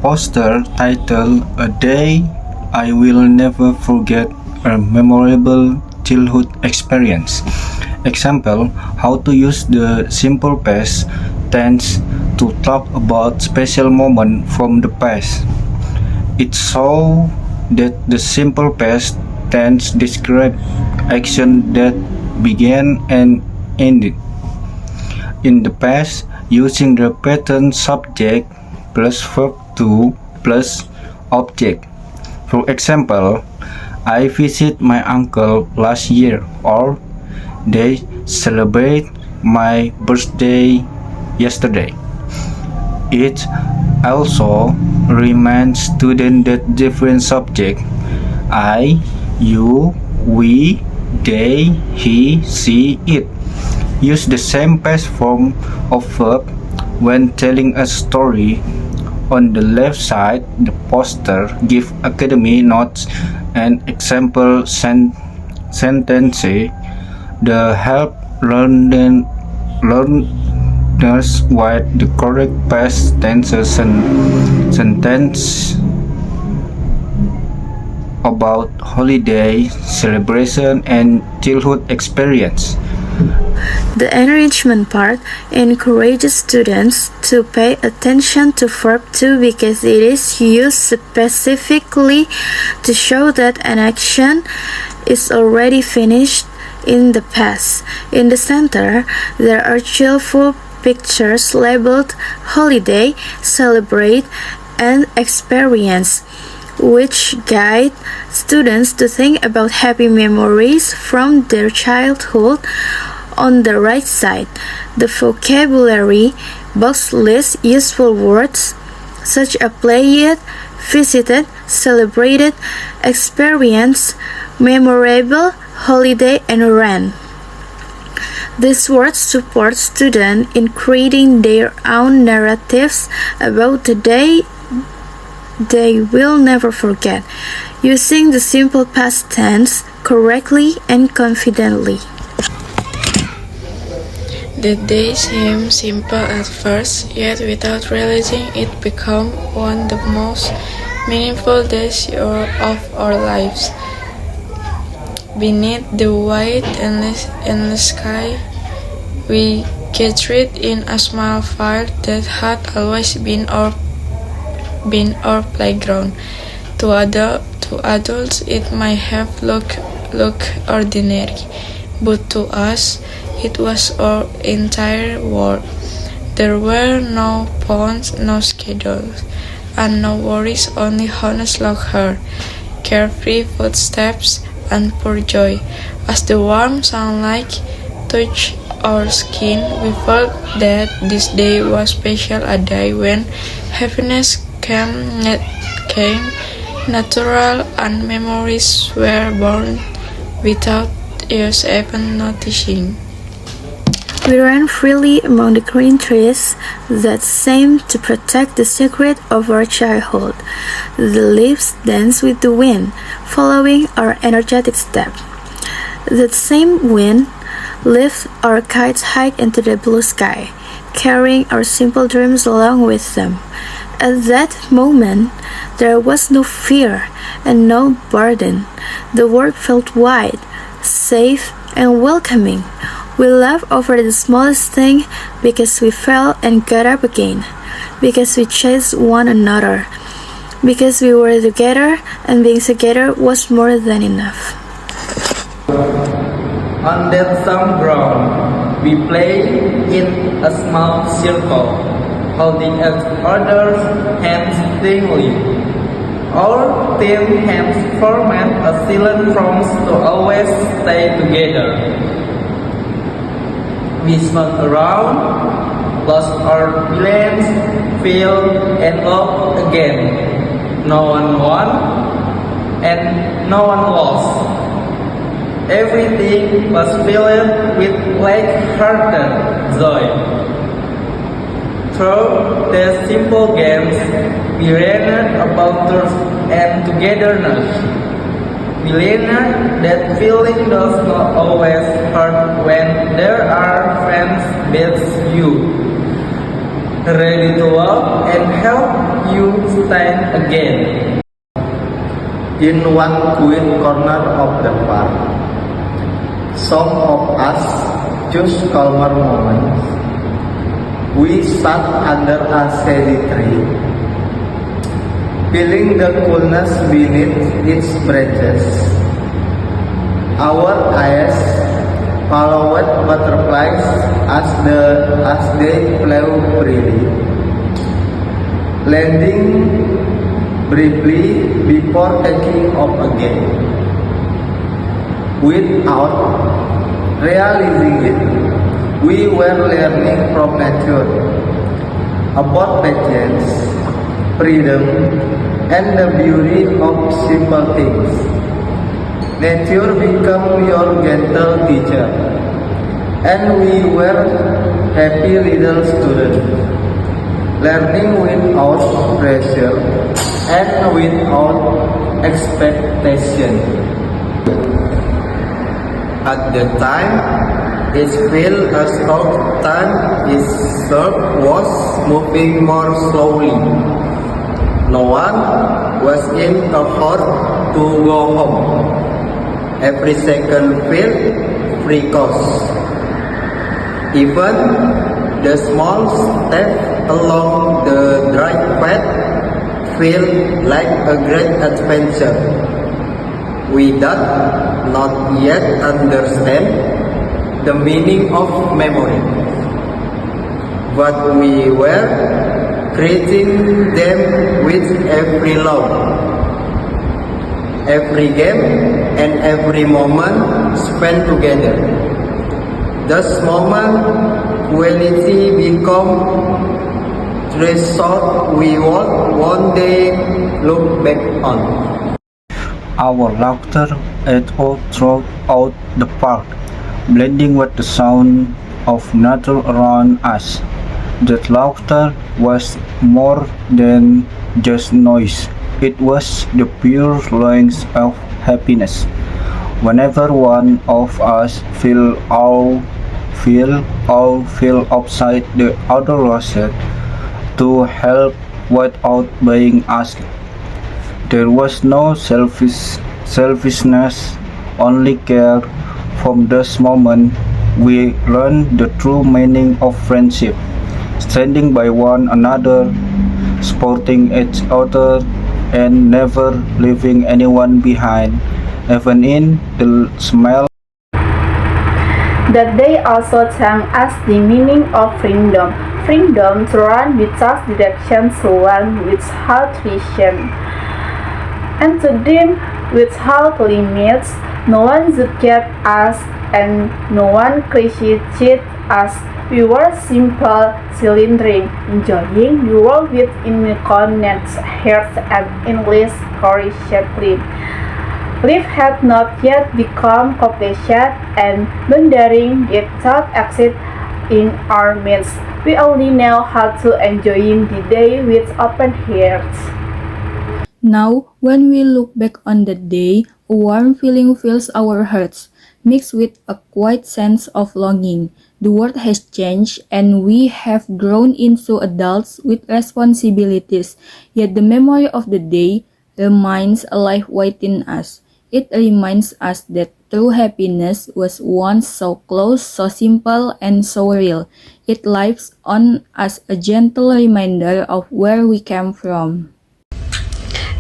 poster titled "A Day I Will Never Forget, a Memorable Childhood Experience." Example, how to use the simple past tense to talk about special moment from the past. It shows that the simple past tense describes action that began and ended in the past using the pattern subject plus verb to plus object. For example, I visit my uncle last year, or they celebrate my birthday yesterday. It also reminds students that different subjects I, you, we, they, he, she, it use the same past form of verb when telling a story. On the left side, the poster gives academy notes and example sentences that help learners what the correct past tenses and sentence about holiday celebration and childhood experience. The enrichment part encourages students to pay attention to verb to because it is used specifically to show that an action is already finished in the past. In the center, there are cheerful pictures labeled holiday, celebrate, and experience, which guide students to think about happy memories from their childhood. On the right side, the vocabulary box lists useful words such as played, visited, celebrated, experienced, memorable, holiday, and ran. These words support students in creating their own narratives about the day they will never forget, using the simple past tense correctly and confidently. The day seemed simple at first, yet without realizing it became one of the most meaningful days of our lives. Beneath the white endless sky, we gathered in a small field that had always been our playground. To adults, it might have looked ordinary, but to us, it was our entire world. There were no phones, no schedules, and no worries, only honest laughter, carefree footsteps, and pure joy. As the warm sunlight touched our skin, we felt that this day was special, a day when happiness came natural and memories were born without us even noticing. We ran freely among the green trees that seemed to protect the secret of our childhood. The leaves danced with the wind, following our energetic step. That same wind lifted our kites high into the blue sky, carrying our simple dreams along with them. At that moment, there was no fear and no burden. The world felt wide, safe, and welcoming. We laughed over the smallest thing because we fell and got up again, because we chased one another, because we were together and being together was more than enough. On that some ground, we played in a small circle, holding each other's hands tightly. Our thin hands formed a silent promise to always stay together. We smoked around, lost our plans, failed, and loved again. No one won, and no one lost. Everything was filled with light-hearted joy. Through the simple games, we learned about truth and togetherness. We learned that feeling does not always hurt when there are friends with you. ready to walk and help you stand again. In one quiet corner of the park, some of us chose calmer moments. We sat under a shady tree, feeling the coolness beneath its branches. Our eyes followed butterflies as they flew freely, landing briefly before taking off again. Without realizing it, we were learning from nature about patience, freedom, and the beauty of simple things. Nature became your gentle teacher, and we were happy little students, learning without pressure and without expectation. At the time, it felt as though time itself was moving more slowly. No one was in a hurry to go home. Every second felt precious. Even the small step along the dry path felt like a great adventure. We did not yet understand the meaning of memory, but we were creating them with every love, every game, and every moment spent together. Those moments quality become treasure we will one day look back on. Our laughter echoed throughout the park, blending with the sound of nature around us. That laughter was more than just noise. It was the pure longing of happiness. Whenever one of us feel outside the other rushed to help without being asked. There was no selfishness, only care. From this moment, we learned the true meaning of friendship, standing by one another, supporting each other, and never leaving anyone behind, even in the small. That day also taught us the meaning of freedom. Freedom to run without direction, to run without vision, and to dream without limits. No one judged us and no one criticized us. We were simple children, enjoying the world with innocent hearts and endless curiosity. Life had not yet become completion and wondering yet thought exist in our midst. We only know how to enjoy the day with open hearts. Now, when we look back on that day, a warm feeling fills our hearts, mixed with a quiet sense of longing. The world has changed and we have grown into adults with responsibilities, yet the memory of the day remains alive within us. It reminds us that true happiness was once so close, so simple, and so real. It lives on as a gentle reminder of where we came from.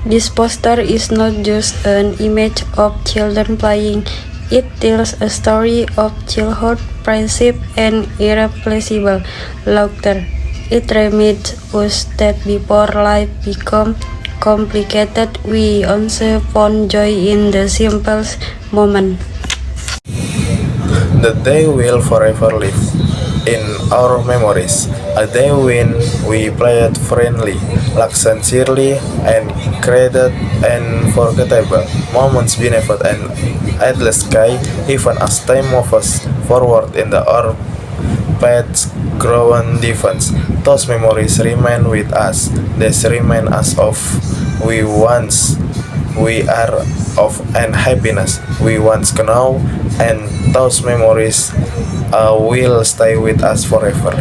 This poster is not just an image of children playing. It tells a story of childhood, friendship, and irreplaceable laughter. It reminds us that before life becomes complicated, we also found joy in the simplest moment. The day will forever live in our memories. A day when we played friendly, laughed sincerely, and created unforgettable moments beneath an endless sky. Even as time moves forward in our paths grown different, those memories remain with us. They remind us of we are of and happiness we once know, and those memories will stay with us forever.